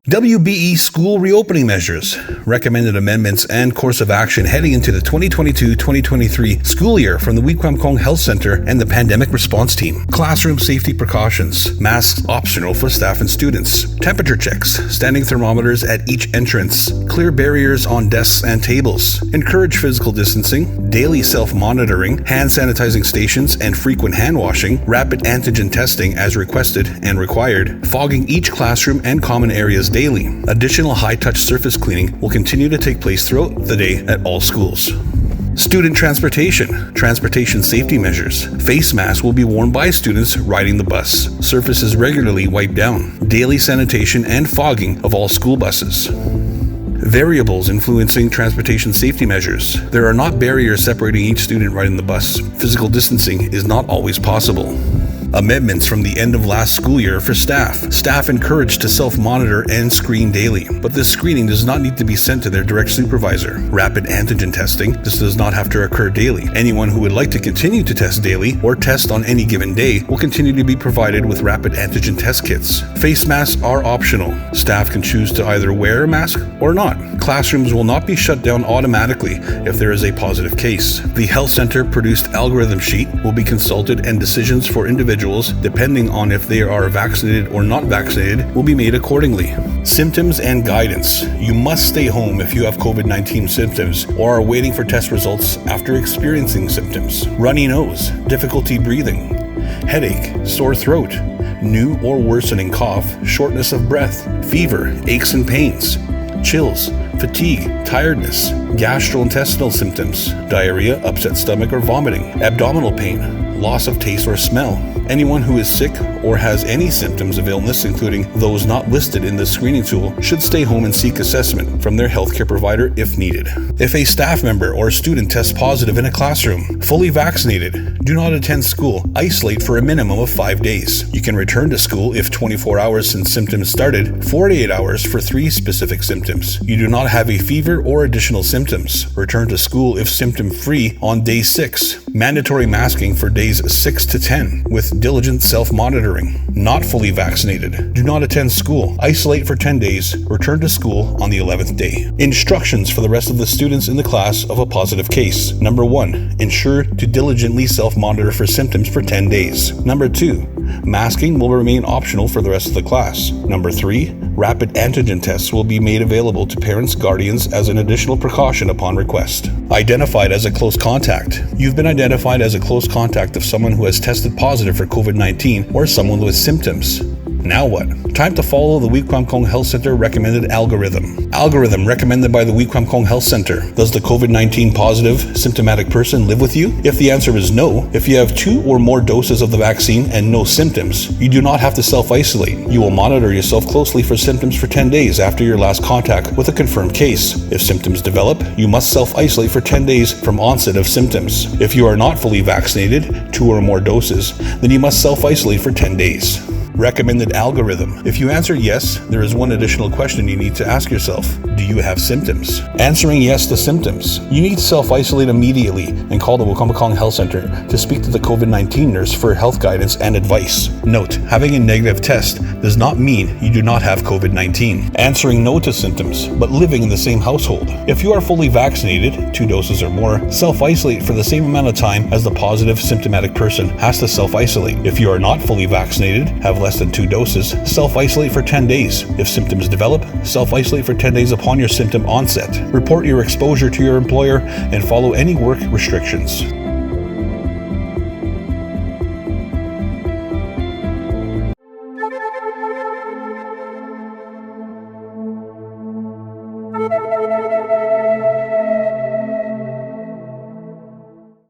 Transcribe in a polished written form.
WBE school reopening measures, recommended amendments and course of action heading into the 2022-2023 school year from the Wequampong Health Center and the Pandemic Response Team. Classroom safety precautions, masks optional for staff and students, temperature checks, standing thermometers at each entrance, clear barriers on desks and tables, encourage physical distancing, daily self-monitoring, hand sanitizing stations and frequent hand washing, rapid antigen testing as requested and required, fogging each classroom and common areas daily. Additional high-touch surface cleaning will continue to take place throughout the day at all schools. Student transportation safety measures. Face masks will be worn by students riding the bus. Surfaces regularly wiped down. Daily sanitation and fogging of all school buses. Variables influencing transportation safety measures. There are not barriers separating each student riding the bus. Physical distancing is not always possible. Amendments from the end of last school year for staff. Staff encouraged to self-monitor and screen daily, but this screening does not need to be sent to their direct supervisor. Rapid antigen testing. This does not have to occur daily. Anyone who would like to continue to test daily or test on any given day will continue to be provided with rapid antigen test kits. Face masks are optional. Staff can choose to either wear a mask or not. Classrooms will not be shut down automatically if there is a positive case. The health center produced algorithm sheet will be consulted and decisions for individuals, depending on if they are vaccinated or not vaccinated, will be made accordingly. Symptoms and guidance. You must stay home if you have COVID-19 symptoms or are waiting for test results after experiencing symptoms. Runny nose, difficulty breathing, headache, sore throat, new or worsening cough, shortness of breath, fever, aches and pains, chills, fatigue, tiredness, gastrointestinal symptoms, diarrhea, upset stomach or vomiting, abdominal pain, loss of taste or smell. Anyone who is sick or has any symptoms of illness, including those not listed in the screening tool, should stay home and seek assessment from their healthcare provider if needed. If a staff member or student tests positive in a classroom, fully vaccinated, do not attend school, isolate for a minimum of 5 days. You can return to school if 24 hours since symptoms started, 48 hours for 3 specific symptoms. You do not have a fever or additional symptoms. Return to school if symptom-free on day 6. Mandatory masking for days 6 to 10 with diligent self-monitoring. Not fully vaccinated. Do not attend school. Isolate for 10 days. Return to school on the 11th day. Instructions for the rest of the students in the class of a positive case. Number 1. Ensure to diligently self-monitor for symptoms for 10 days. Number 2. Masking will remain optional for the rest of the class. Number 3. Rapid antigen tests will be made available to parents, guardians as an additional precaution upon request. Identified as a close contact. You've been identified as a close contact of someone who has tested positive for COVID-19 or someone with symptoms. Now what? Time to follow the Wequampong Health Center recommended algorithm. Algorithm recommended by the Wequampong Health Center. Does the COVID-19 positive symptomatic person live with you? If the answer is no, if you have 2 or more doses of the vaccine and no symptoms, you do not have to self-isolate. You will monitor yourself closely for symptoms for 10 days after your last contact with a confirmed case. If symptoms develop, you must self-isolate for 10 days from onset of symptoms. If you are not fully vaccinated, 2 or more doses, then you must self-isolate for 10 days. Recommended algorithm. If you answer yes, there is one additional question you need to ask yourself. Do you have symptoms? Answering yes to symptoms. You need to self-isolate immediately and call the Wequampong Health Center to speak to the COVID-19 nurse for health guidance and advice. Note, having a negative test does not mean you do not have COVID-19. Answering no to symptoms, but living in the same household. If you are fully vaccinated, 2 doses or more, self-isolate for the same amount of time as the positive symptomatic person has to self-isolate. If you are not fully vaccinated, have less than 2 doses, self-isolate for 10 days. If symptoms develop, self-isolate for 10 days upon your symptom onset. Report your exposure to your employer and follow any work restrictions.